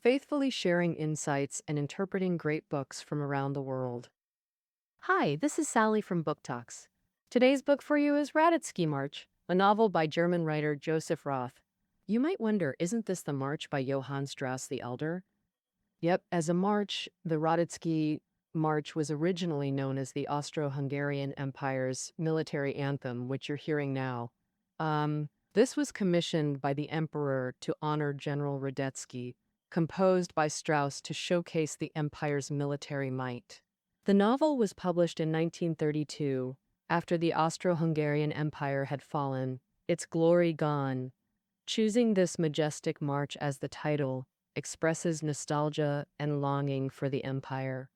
faithfully sharing insights and interpreting great books from around the world. Hi, this is Sally from Book Talks. Today's book for you is Radetzky March, a novel by German writer Joseph Roth. You might wonder, isn't this the March by Johann Strauss the Elder? Yep, as a march, the Radetzky March was originally known as the Austro-Hungarian Empire's military anthem, which you're hearing now. This was commissioned by the emperor to honor General Radetzky, composed by Strauss to showcase the empire's military might. The novel was published in 1932, after the Austro-Hungarian Empire had fallen, its glory gone. Choosing this majestic march as the title expresses nostalgia and longing for the empire.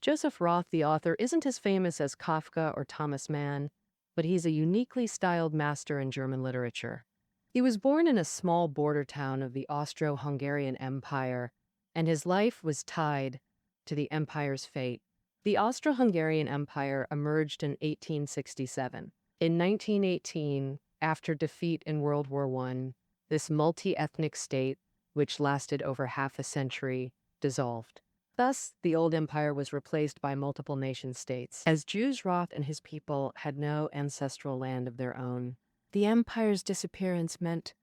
Joseph Roth, the author, isn't as famous as Kafka or Thomas Mann, but he's a uniquely styled master in German literature. He was born in a small border town of the Austro-Hungarian Empire, and his life was tied to the empire's fate. The Austro-Hungarian Empire emerged in 1867. In 1918, after defeat in World War I, this multi-ethnic state, which lasted over half a century, dissolved. Thus, the old empire was replaced by multiple nation-states, as Jews, Roth and his people had no ancestral land of their own. The empire's disappearance meant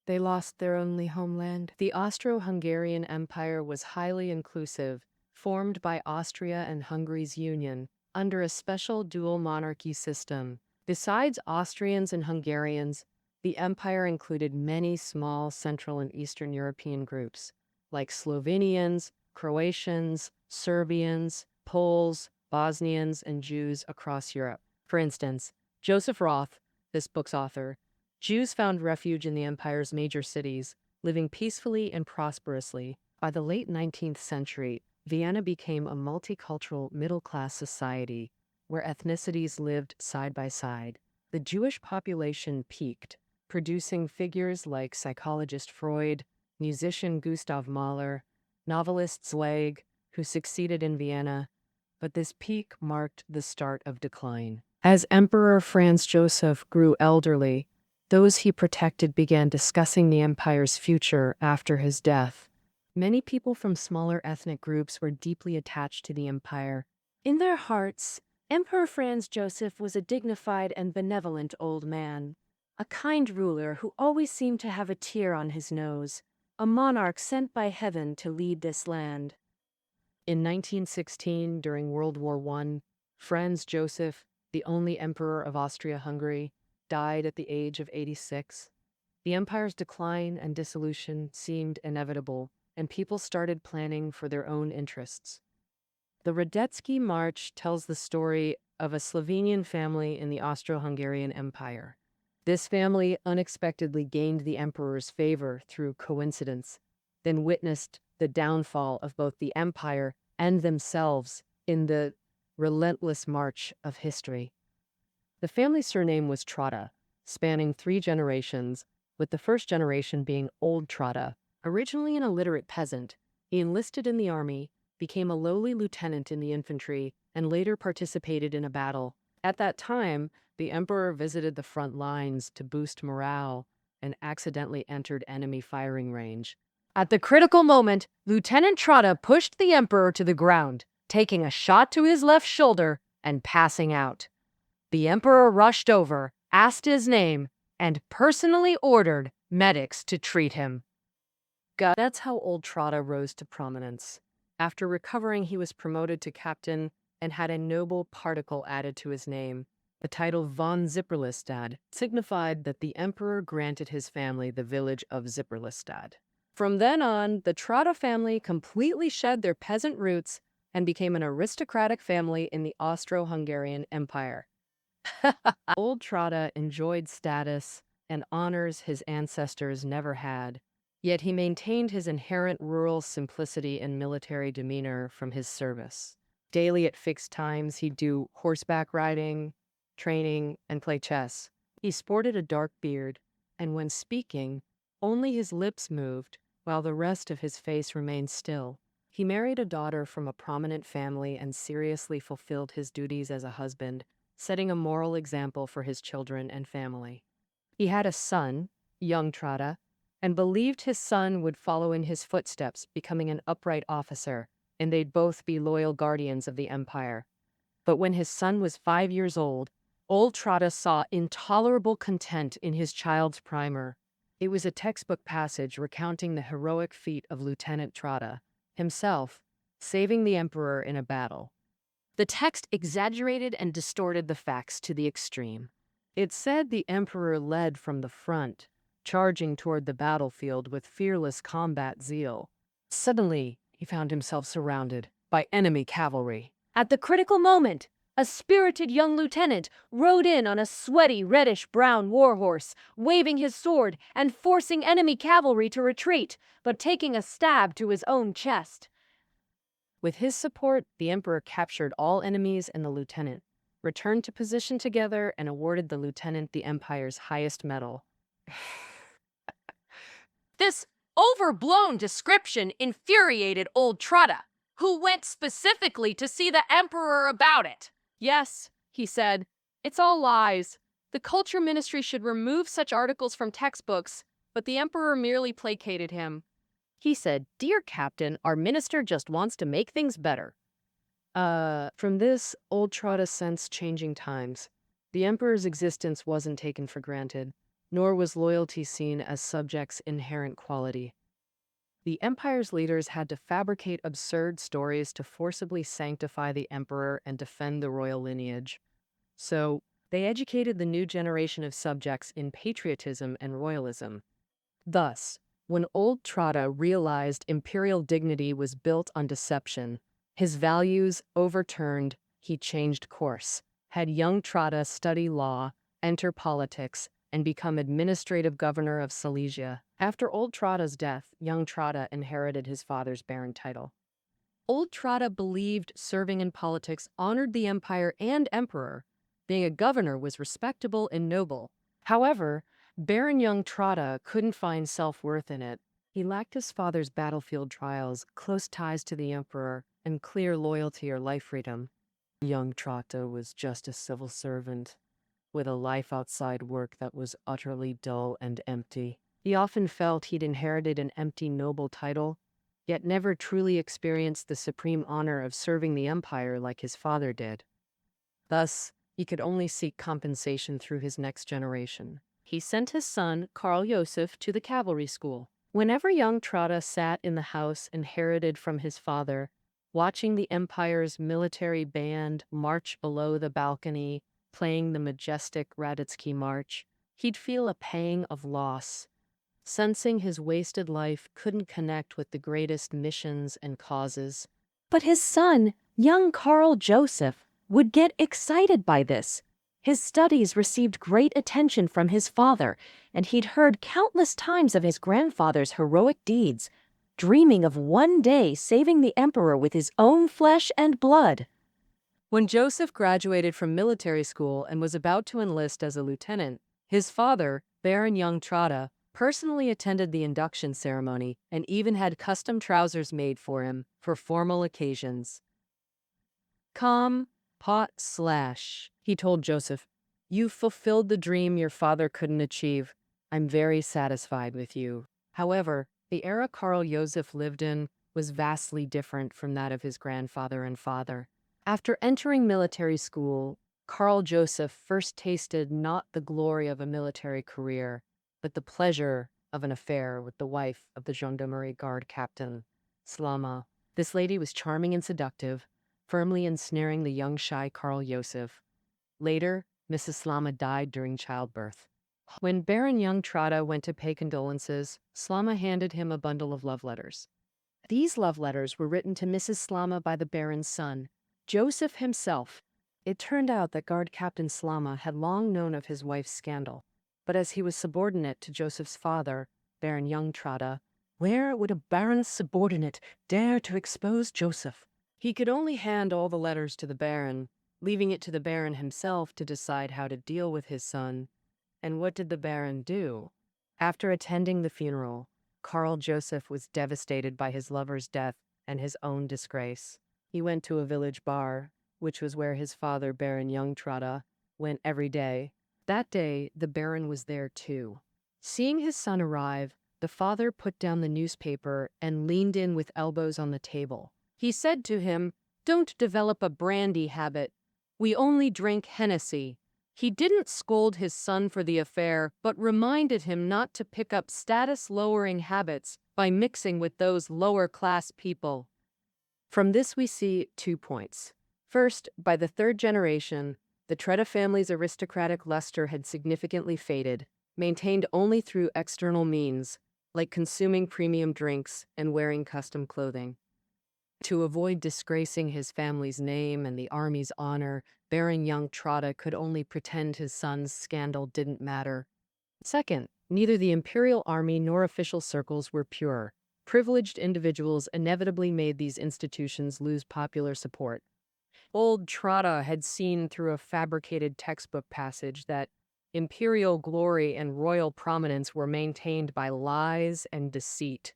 they lost their only homeland. The Austro-Hungarian Empire was highly inclusive, formed by Austria and Hungary's union, under a special dual monarchy system. Besides Austrians and Hungarians, the empire included many small Central and Eastern European groups, like Slovenians, Croatians, Serbians, Poles, Bosnians, and Jews across Europe. For instance, Joseph Roth, this book's author, Jews found refuge in the empire's major cities, living peacefully and prosperously. By the late 19th century, Vienna became a multicultural middle-class society where ethnicities lived side by side. The Jewish population peaked, producing figures like psychologist Freud, musician Gustav Mahler, novelist Zweig, who succeeded in Vienna, but this peak marked the start of decline. As Emperor Franz Joseph grew elderly, those he protected began discussing the empire's future after his death. Many people from smaller ethnic groups were deeply attached to the empire. In their hearts, Emperor Franz Joseph was a dignified and benevolent old man, a kind ruler who always seemed to have a tear on his nose, a monarch sent by heaven to lead this land. In 1916, during World War I, Franz Joseph, the only emperor of Austria-Hungary, died at the age of 86. The empire's decline and dissolution seemed inevitable, and people started planning for their own interests. The Radetzky March tells the story of a Slovenian family in the Austro-Hungarian Empire. This family unexpectedly gained the emperor's favor through coincidence, then witnessed the downfall of both the empire and themselves in the relentless march of history. The family's surname was Trotta, spanning 3 generations, with the first generation being Old Trotta. Originally an illiterate peasant, he enlisted in the army, became a lowly lieutenant in the infantry, and later participated in a battle. At that time, the emperor visited the front lines to boost morale and accidentally entered enemy firing range. At the critical moment, Lieutenant Trotta pushed the emperor to the ground, taking a shot to his left shoulder and passing out. The emperor rushed over, asked his name, and personally ordered medics to treat him. That's how old Trotta rose to prominence. After recovering, he was promoted to captain and had a noble particle added to his name. The title von Zipperlestad signified that the emperor granted his family the village of Zipperlestad. From then on, the Trotta family completely shed their peasant roots and became an aristocratic family in the Austro-Hungarian Empire. Old Trotta enjoyed status and honors his ancestors never had, yet he maintained his inherent rural simplicity and military demeanor from his service. Daily at fixed times, he'd do horseback riding, training, and play chess. He sported a dark beard, and when speaking, only his lips moved, while the rest of his face remained still. He married a daughter from a prominent family and seriously fulfilled his duties as a husband, setting a moral example for his children and family. He had a son, young Trotta, and believed his son would follow in his footsteps, becoming an upright officer, and they'd both be loyal guardians of the empire. But when his son was 5 years old Trotta saw intolerable content in his child's primer. It was a textbook passage recounting the heroic feat of Lieutenant Trotta, himself, saving the emperor in a battle. The text exaggerated and distorted the facts to the extreme. It said the emperor led from the front, charging toward the battlefield with fearless combat zeal. Suddenly, he found himself surrounded by enemy cavalry. At the critical moment, a spirited young lieutenant rode in on a sweaty reddish-brown warhorse, waving his sword and forcing enemy cavalry to retreat, but taking a stab to his own chest. With his support, the emperor captured all enemies and the lieutenant, returned to position together, and awarded the lieutenant the empire's highest medal. This overblown description infuriated old Trotta, who went specifically to see the emperor about it. Yes, he said, it's all lies. The culture ministry should remove such articles from textbooks, but the emperor merely placated him. He said, "Dear Captain, our minister just wants to make things better." From this, old Trotta sensed changing times. The emperor's existence wasn't taken for granted, nor was loyalty seen as subjects' inherent quality. The empire's leaders had to fabricate absurd stories to forcibly sanctify the emperor and defend the royal lineage. So, they educated the new generation of subjects in patriotism and royalism. Thus, when old Trotta realized imperial dignity was built on deception, his values overturned, he changed course. Had young Trotta study law, enter politics, and become administrative governor of Silesia. After old Trotta's death, young Trotta inherited his father's baron title. Old Trotta believed serving in politics honored the empire and emperor. Being a governor was respectable and noble. However, Baron young Trotta couldn't find self-worth in it. He lacked his father's battlefield trials, close ties to the emperor, and clear loyalty or life freedom. Young Trotta was just a civil servant, with a life outside work that was utterly dull and empty. He often felt he'd inherited an empty noble title, yet never truly experienced the supreme honor of serving the empire like his father did. Thus, he could only seek compensation through his next generation. He sent his son, Karl Joseph, to the cavalry school. Whenever young Trotta sat in the house inherited from his father, watching the empire's military band march below the balcony, playing the majestic Radetzky March, he'd feel a pang of loss, sensing his wasted life couldn't connect with the greatest missions and causes. But his son, young Karl Joseph, would get excited by this. His studies received great attention from his father, and he'd heard countless times of his grandfather's heroic deeds, dreaming of one day saving the emperor with his own flesh and blood. When Joseph graduated from military school and was about to enlist as a lieutenant, his father, Baron young Trotta, personally attended the induction ceremony and even had custom trousers made for him for formal occasions. "Come, pot/," he told Joseph. "You've fulfilled the dream your father couldn't achieve. I'm very satisfied with you." However, the era Karl Joseph lived in was vastly different from that of his grandfather and father. After entering military school, Karl Joseph first tasted not the glory of a military career, but the pleasure of an affair with the wife of the Gendarmerie Guard captain, Slama. This lady was charming and seductive, firmly ensnaring the young shy Karl Joseph. Later, Mrs. Slama died during childbirth. When Baron young Trotta went to pay condolences, Slama handed him a bundle of love letters. These love letters were written to Mrs. Slama by the Baron's son, Joseph himself. It turned out that Guard Captain Slama had long known of his wife's scandal, but as he was subordinate to Joseph's father, Baron young Trotta, where would a baron's subordinate dare to expose Joseph? He could only hand all the letters to the Baron, leaving it to the Baron himself to decide how to deal with his son. And what did the Baron do? After attending the funeral, Karl Joseph was devastated by his lover's death and his own disgrace. He went to a village bar, which was where his father, Baron young Trotta, went every day. That day, the Baron was there too. Seeing his son arrive, The father put down the newspaper and leaned in with elbows on the table. He said to him, "Don't develop a brandy habit. We only drink Hennessy." He didn't scold his son for the affair, but reminded him not to pick up status-lowering habits by mixing with those lower-class people. From this we see 2 points. First, by the third generation, the Trotta family's aristocratic luster had significantly faded, maintained only through external means, like consuming premium drinks and wearing custom clothing. To avoid disgracing his family's name and the army's honor, bearing young Trotta could only pretend his son's scandal didn't matter. Second, neither the imperial army nor official circles were pure. Privileged individuals inevitably made these institutions lose popular support. Old Trotta had seen through a fabricated textbook passage that imperial glory and royal prominence were maintained by lies and deceit.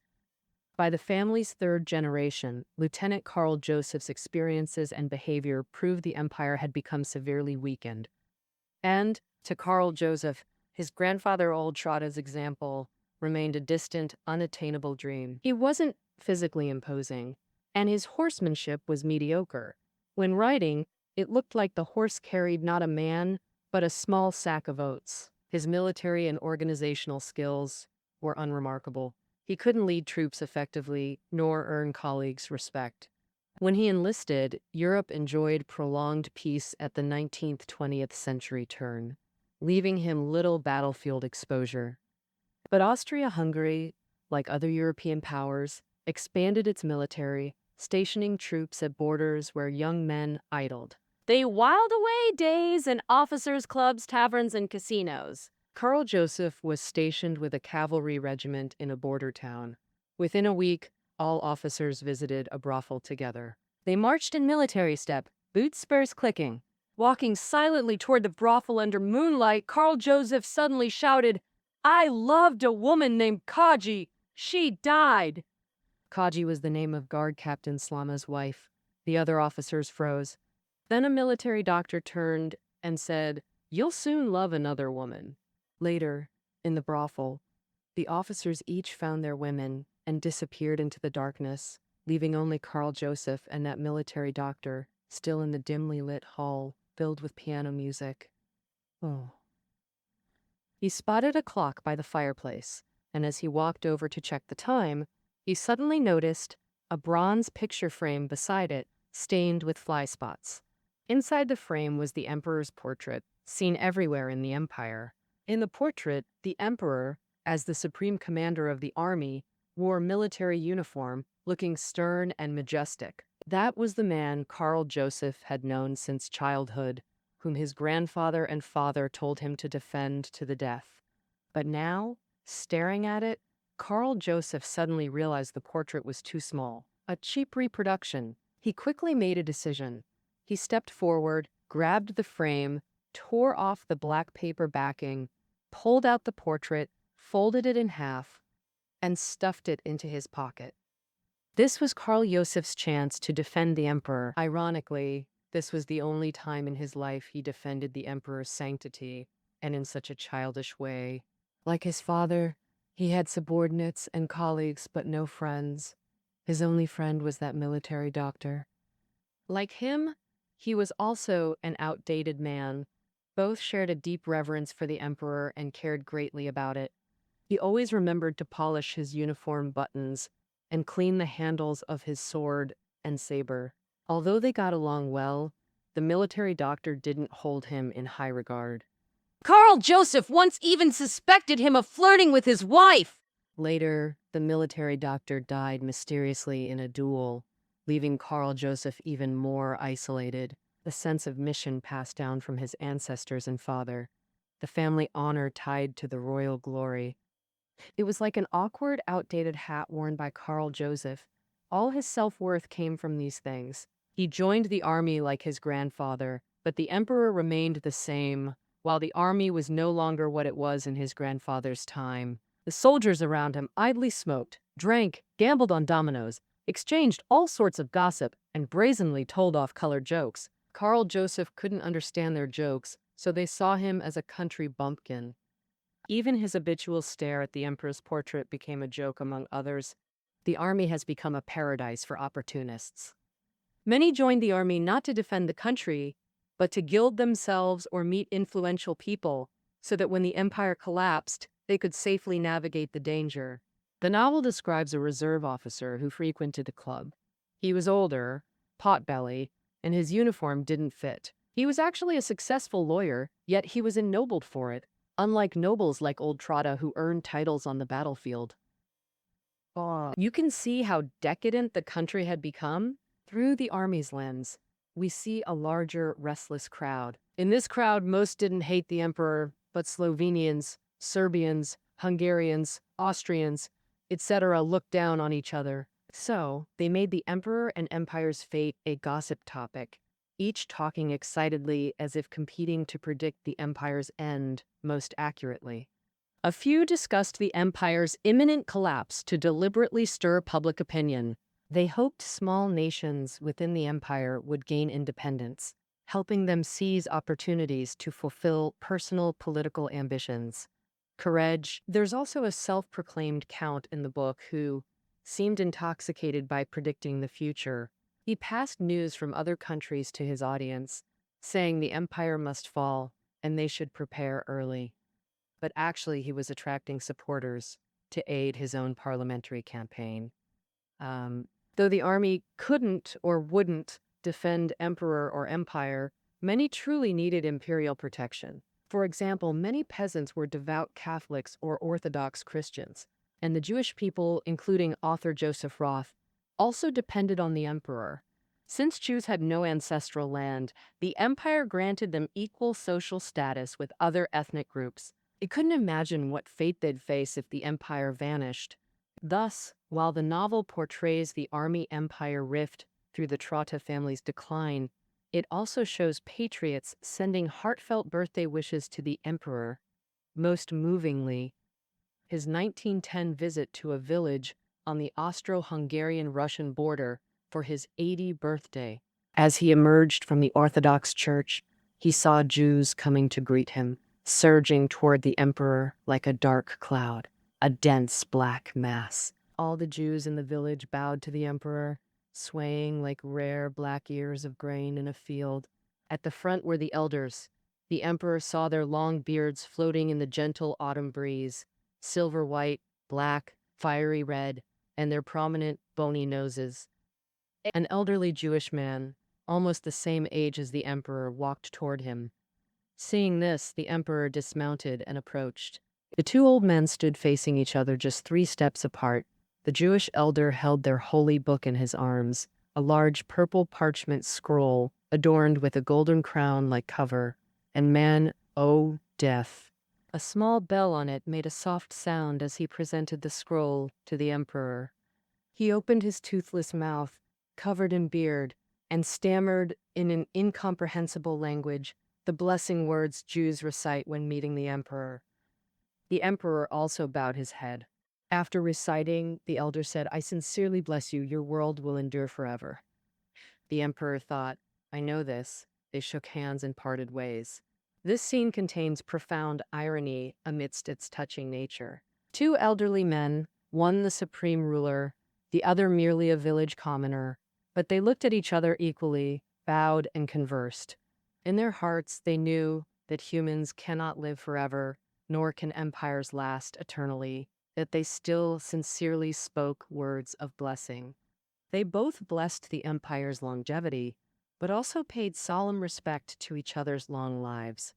By the family's third generation, Lieutenant Karl Joseph's experiences and behavior proved the empire had become severely weakened. And, to Karl Joseph, his grandfather Old Trotta's example remained a distant, unattainable dream. He wasn't physically imposing, and his horsemanship was mediocre. When riding, it looked like the horse carried not a man, but a small sack of oats. His military and organizational skills were unremarkable. He couldn't lead troops effectively, nor earn colleagues' respect. When he enlisted, Europe enjoyed prolonged peace at the 19th-20th century turn, leaving him little battlefield exposure. But Austria-Hungary, like other European powers, expanded its military, stationing troops at borders where young men idled. They whiled away days in officers' clubs, taverns, and casinos. Karl Joseph was stationed with a cavalry regiment in a border town. Within a week, all officers visited a brothel together. They marched in military step, boot spurs clicking. Walking silently toward the brothel under moonlight, Karl Joseph suddenly shouted, "I loved a woman named Kaji. She died." Kaji was the name of Guard Captain Slama's wife. The other officers froze. Then a military doctor turned and said, "You'll soon love another woman." Later, in the brothel, the officers each found their women and disappeared into the darkness, leaving only Karl Joseph and that military doctor still in the dimly lit hall filled with piano music. Oh. He spotted a clock by the fireplace, and as he walked over to check the time, he suddenly noticed a bronze picture frame beside it, stained with fly spots. Inside the frame was the emperor's portrait, seen everywhere in the empire. In the portrait, the emperor, as the supreme commander of the army, wore military uniform, looking stern and majestic. That was the man Karl Joseph had known since childhood, whom his grandfather and father told him to defend to the death. But now, staring at it, Karl Joseph suddenly realized the portrait was too small, a cheap reproduction. He quickly made a decision. He stepped forward, grabbed the frame, tore off the black paper backing, pulled out the portrait, folded it in half, and stuffed it into his pocket. This was Karl Joseph's chance to defend the emperor. Ironically, this was the only time in his life he defended the emperor's sanctity, and in such a childish way. Like his father, he had subordinates and colleagues, but no friends. His only friend was that military doctor. Like him, he was also an outdated man. Both shared a deep reverence for the emperor and cared greatly about it. He always remembered to polish his uniform buttons and clean the handles of his sword and saber. Although they got along well, the military doctor didn't hold him in high regard. Karl Joseph once even suspected him of flirting with his wife! Later, the military doctor died mysteriously in a duel, leaving Karl Joseph even more isolated. The sense of mission passed down from his ancestors and father, the family honor tied to the royal glory. It was like an awkward, outdated hat worn by Karl Joseph. All his self-worth came from these things. He joined the army like his grandfather, but the emperor remained the same, while the army was no longer what it was in his grandfather's time. The soldiers around him idly smoked, drank, gambled on dominoes, exchanged all sorts of gossip, and brazenly told off colored jokes. Karl Joseph couldn't understand their jokes, so they saw him as a country bumpkin. Even his habitual stare at the emperor's portrait became a joke among others. The army has become a paradise for opportunists. Many joined the army not to defend the country, but to gild themselves or meet influential people, so that when the empire collapsed, they could safely navigate the danger. The novel describes a reserve officer who frequented a club. He was older, pot-belly, and his uniform didn't fit. He was actually a successful lawyer, yet he was ennobled for it, unlike nobles like old Trotta who earned titles on the battlefield. You can see how decadent the country had become. Through the army's lens, we see a larger, restless crowd. In this crowd, most didn't hate the emperor, but Slovenians, Serbians, Hungarians, Austrians, etc. looked down on each other. So, they made the emperor and empire's fate a gossip topic, each talking excitedly as if competing to predict the empire's end most accurately. A few discussed the empire's imminent collapse to deliberately stir public opinion. They hoped small nations within the empire would gain independence, helping them seize opportunities to fulfill personal political ambitions. Courage. There's also a self-proclaimed count in the book who seemed intoxicated by predicting the future. He passed news from other countries to his audience, saying the empire must fall and they should prepare early. But actually, he was attracting supporters to aid his own parliamentary campaign. Though the army couldn't or wouldn't defend emperor or empire, many truly needed imperial protection. For example, many peasants were devout Catholics or Orthodox Christians, and the Jewish people, including author Joseph Roth, also depended on the emperor. Since Jews had no ancestral land, the empire granted them equal social status with other ethnic groups. It couldn't imagine what fate they'd face if the empire vanished. Thus, while the novel portrays the army-empire rift through the Trotta family's decline, it also shows patriots sending heartfelt birthday wishes to the emperor. Most movingly, his 1910 visit to a village on the Austro-Hungarian Russian border for his 80th birthday. As he emerged from the Orthodox Church, he saw Jews coming to greet him, surging toward the emperor like a dark cloud, a dense black mass. All the Jews in the village bowed to the emperor, swaying like rare black ears of grain in a field. At the front were the elders. The emperor saw their long beards floating in the gentle autumn breeze, silver white, black, fiery red, and their prominent, bony noses. An elderly Jewish man, almost the same age as the emperor, walked toward him. Seeing this, the emperor dismounted and approached. The two old men stood facing each other just 3 steps apart. The Jewish elder held their holy book in his arms, a large purple parchment scroll adorned with a golden crown-like cover. And man, oh, death. A small bell on it made a soft sound as he presented the scroll to the emperor. He opened his toothless mouth, covered in beard, and stammered in an incomprehensible language the blessing words Jews recite when meeting the emperor. The emperor also bowed his head. After reciting, the elder said, "I sincerely bless you. Your world will endure forever." The emperor thought, "I know this." They shook hands and parted ways. This scene contains profound irony amidst its touching nature. 2 elderly men, one the supreme ruler, the other merely a village commoner, but they looked at each other equally, bowed and conversed. In their hearts, they knew that humans cannot live forever, nor can empires last eternally, that they still sincerely spoke words of blessing. They both blessed the empire's longevity, but also paid solemn respect to each other's long lives.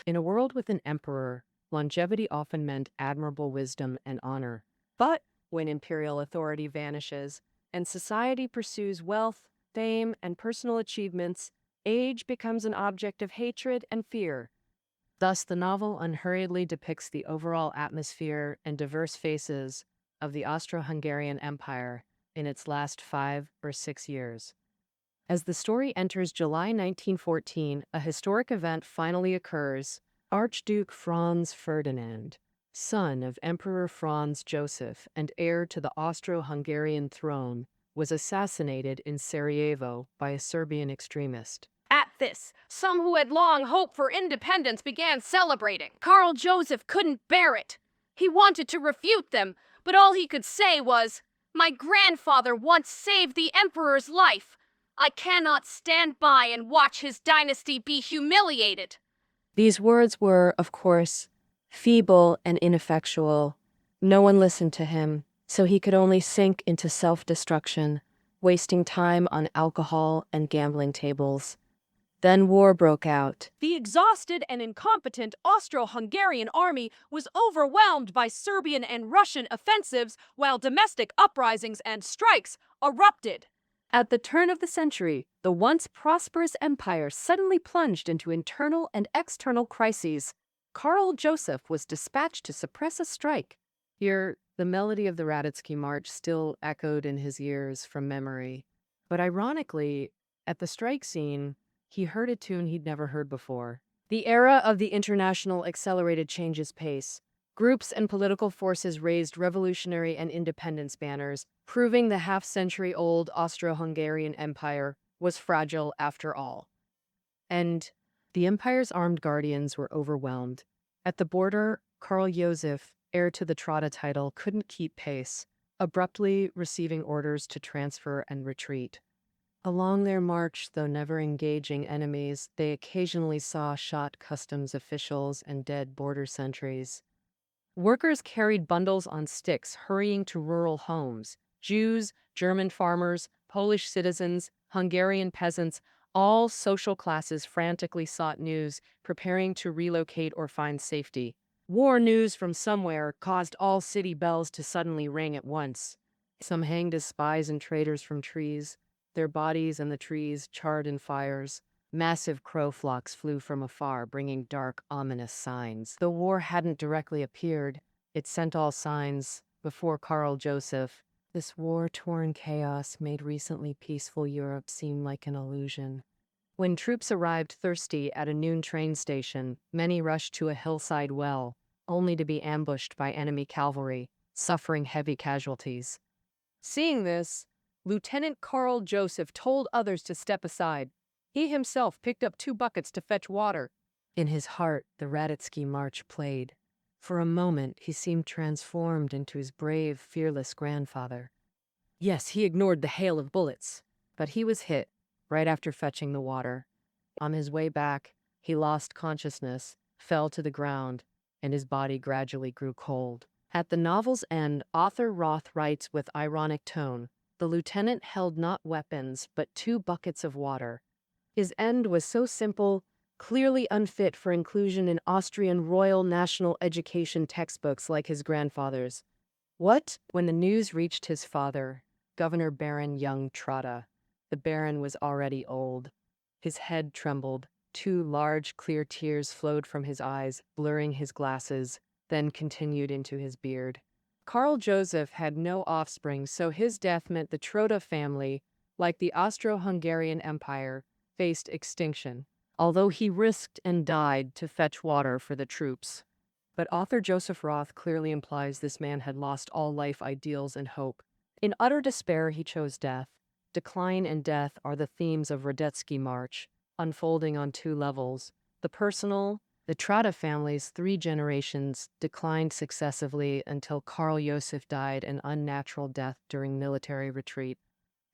In a world with an emperor, longevity often meant admirable wisdom and honor. But when imperial authority vanishes and society pursues wealth, fame, and personal achievements, age becomes an object of hatred and fear. Thus, the novel unhurriedly depicts the overall atmosphere and diverse faces of the Austro-Hungarian Empire in its last 5 or 6 years. As the story enters July 1914, a historic event finally occurs. Archduke Franz Ferdinand, son of Emperor Franz Joseph and heir to the Austro-Hungarian throne, was assassinated in Sarajevo by a Serbian extremist. At this, some who had long hoped for independence began celebrating. Karl Joseph couldn't bear it. He wanted to refute them, but all he could say was, "My grandfather once saved the emperor's life. I cannot stand by and watch his dynasty be humiliated." These words were, of course, feeble and ineffectual. No one listened to him, so he could only sink into self-destruction, wasting time on alcohol and gambling tables. Then war broke out. The exhausted and incompetent Austro-Hungarian army was overwhelmed by Serbian and Russian offensives, while domestic uprisings and strikes erupted. At the turn of the century, the once prosperous empire suddenly plunged into internal and external crises. Karl Joseph was dispatched to suppress a strike. Here, the melody of the Radetzky March still echoed in his ears from memory. But ironically, at the strike scene, he heard a tune he'd never heard before. The era of the international accelerated change's pace. Groups and political forces raised revolutionary and independence banners, proving the half-century-old Austro-Hungarian Empire was fragile after all. And the empire's armed guardians were overwhelmed. At the border, Karl Joseph, heir to the Trotta title, couldn't keep pace, abruptly receiving orders to transfer and retreat. Along their march, though never engaging enemies, they occasionally saw shot customs officials and dead border sentries. Workers carried bundles on sticks, hurrying to rural homes. Jews, German farmers, Polish citizens, Hungarian peasants, all social classes frantically sought news, preparing to relocate or find safety. War news from somewhere caused all city bells to suddenly ring at once. Some hanged as spies and traitors from trees, their bodies and the trees charred in fires. Massive crow flocks flew from afar, bringing dark, ominous signs. Though war hadn't directly appeared, it sent all signs before Karl Joseph. This war-torn chaos made recently peaceful Europe seem like an illusion. When troops arrived thirsty at a noon train station, many rushed to a hillside well, only to be ambushed by enemy cavalry, suffering heavy casualties. Seeing this, Lieutenant Karl Joseph told others to step aside. He himself picked up 2 buckets to fetch water. In his heart, the Radetzky March played. For a moment, he seemed transformed into his brave, fearless grandfather. Yes, he ignored the hail of bullets, but he was hit right after fetching the water. On his way back, he lost consciousness, fell to the ground, and his body gradually grew cold. At the novel's end, author Roth writes with ironic tone, "The lieutenant held not weapons, but 2 buckets of water." His end was so simple, clearly unfit for inclusion in Austrian royal national education textbooks like his grandfather's. What? When the news reached his father, Governor Baron young Trotta, the Baron was already old. His head trembled. 2 large, clear tears flowed from his eyes, blurring his glasses, then continued into his beard. Karl Joseph had no offspring, so his death meant the Trotta family, like the Austro-Hungarian Empire, faced extinction, although he risked and died to fetch water for the troops. But author Joseph Roth clearly implies this man had lost all life ideals and hope. In utter despair, he chose death. Decline and death are the themes of Radetzky March, unfolding on 2 levels. The personal, the Trotta family's 3 generations declined successively until Karl Joseph died an unnatural death during military retreat.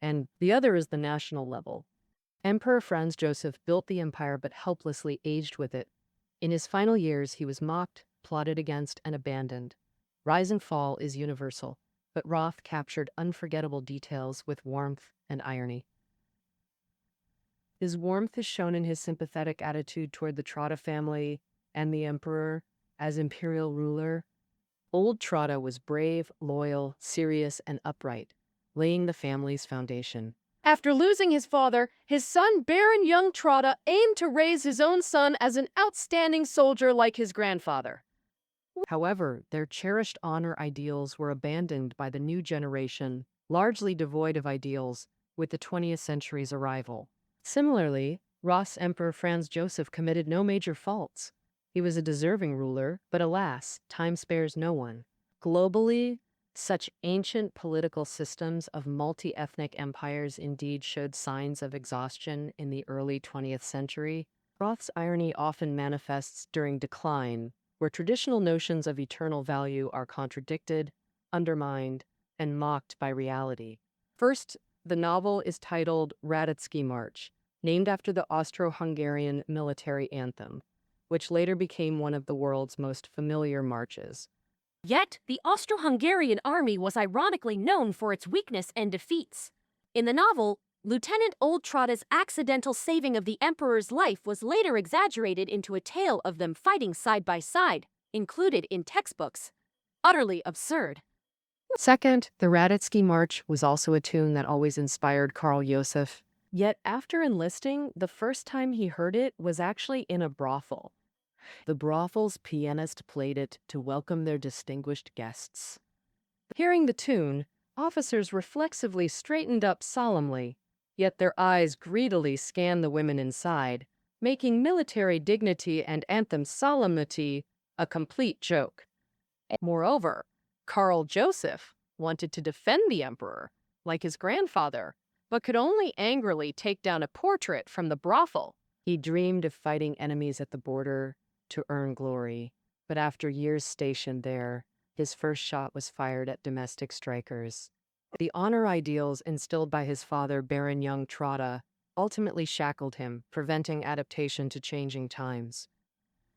And the other is the national level. Emperor Franz Joseph built the empire but helplessly aged with it. In his final years, he was mocked, plotted against, and abandoned. Rise and fall is universal, but Roth captured unforgettable details with warmth and irony. His warmth is shown in his sympathetic attitude toward the Trotta family and the emperor as imperial ruler. Old Trotta was brave, loyal, serious, and upright, laying the family's foundation. After losing his father, his son Baron young Trotta aimed to raise his own son as an outstanding soldier like his grandfather. However, their cherished honor ideals were abandoned by the new generation, largely devoid of ideals, with the 20th century's arrival. Similarly, Roth's Emperor Franz Joseph committed no major faults. He was a deserving ruler, but alas, time spares no one. Globally, Such ancient political systems of multi-ethnic empires indeed showed signs of exhaustion in the early 20th century. Roth's irony often manifests during decline, where traditional notions of eternal value are contradicted, undermined, and mocked by reality. First, the novel is titled Radetzky March, named after the Austro-Hungarian military anthem, which later became one of the world's most familiar marches. Yet, the Austro-Hungarian army was ironically known for its weakness and defeats. In the novel, Lieutenant Old Trotta's accidental saving of the emperor's life was later exaggerated into a tale of them fighting side by side, included in textbooks. Utterly absurd. Second, the Radetzky March was also a tune that always inspired Karl Joseph. Yet after enlisting, the first time he heard it was actually in a brothel. The brothel's pianist played it to welcome their distinguished guests. Hearing the tune, officers reflexively straightened up solemnly, yet their eyes greedily scanned the women inside, making military dignity and anthem solemnity a complete joke. Moreover, Karl Joseph wanted to defend the emperor, like his grandfather, but could only angrily take down a portrait from the brothel. He dreamed of fighting enemies at the border to earn glory, but after years stationed there, his first shot was fired at domestic strikers. The honor ideals instilled by his father, Baron young Trotta, ultimately shackled him, preventing adaptation to changing times.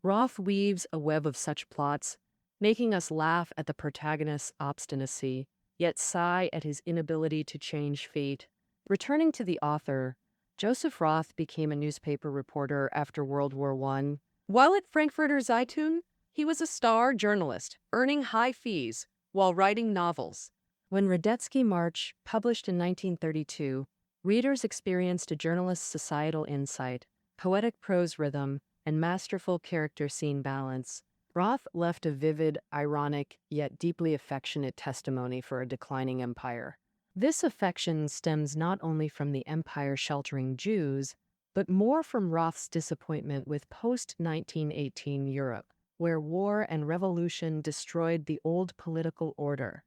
Roth weaves a web of such plots, making us laugh at the protagonist's obstinacy, yet sigh at his inability to change fate. Returning to the author, Joseph Roth became a newspaper reporter after World War I. While at Frankfurter Zeitung, he was a star journalist, earning high fees while writing novels. When Radetzky March, published in 1932, readers experienced a journalist's societal insight, poetic prose rhythm, and masterful character scene balance. Roth left a vivid, ironic, yet deeply affectionate testimony for a declining empire. This affection stems not only from the empire sheltering Jews, but more from Roth's disappointment with post-1918 Europe, where war and revolution destroyed the old political order.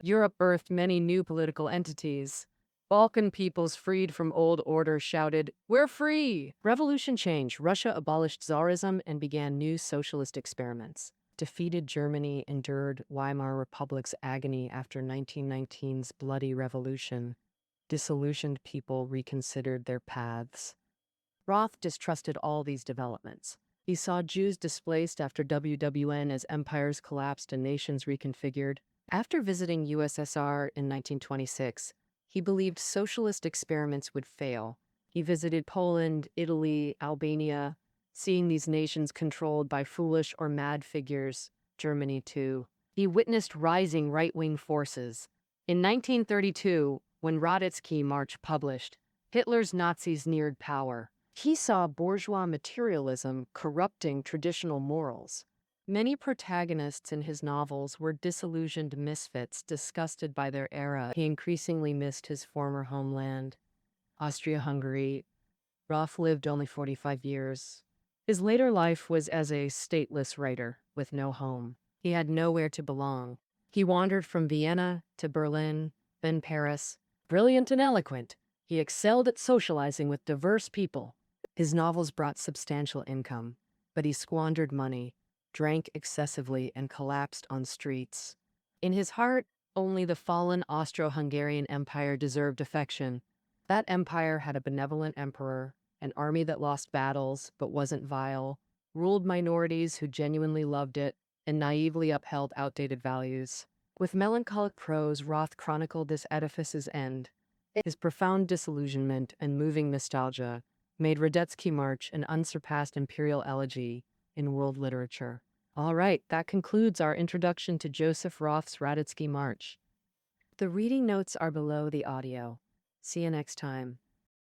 Europe birthed many new political entities. Balkan peoples freed from old order shouted, "We're free!" Revolution changed. Russia abolished Tsarism and began new socialist experiments. Defeated Germany endured Weimar Republic's agony after 1919's bloody revolution. Disillusioned people reconsidered their paths. Roth distrusted all these developments. He saw Jews displaced after WWN as empires collapsed and nations reconfigured. After visiting USSR in 1926, he believed socialist experiments would fail. He visited Poland, Italy, Albania, seeing these nations controlled by foolish or mad figures. Germany, too. He witnessed rising right-wing forces. In 1932, when Radetzky March published, Hitler's Nazis neared power. He saw bourgeois materialism corrupting traditional morals. Many protagonists in his novels were disillusioned misfits disgusted by their era. He increasingly missed his former homeland, Austria-Hungary. Roth lived only 45 years. His later life was as a stateless writer with no home. He had nowhere to belong. He wandered from Vienna to Berlin, then Paris. Brilliant and eloquent, he excelled at socializing with diverse people. His novels brought substantial income, but he squandered money, drank excessively, and collapsed on streets. In his heart, only the fallen Austro-Hungarian Empire deserved affection. That empire had a benevolent emperor, an army that lost battles but wasn't vile, ruled minorities who genuinely loved it, and naively upheld outdated values. With melancholic prose, Roth chronicled this edifice's end. His profound disillusionment and moving nostalgia made Radetzky March an unsurpassed imperial elegy in world literature. All right, that concludes our introduction to Joseph Roth's Radetzky March. The reading notes are below the audio. See you next time.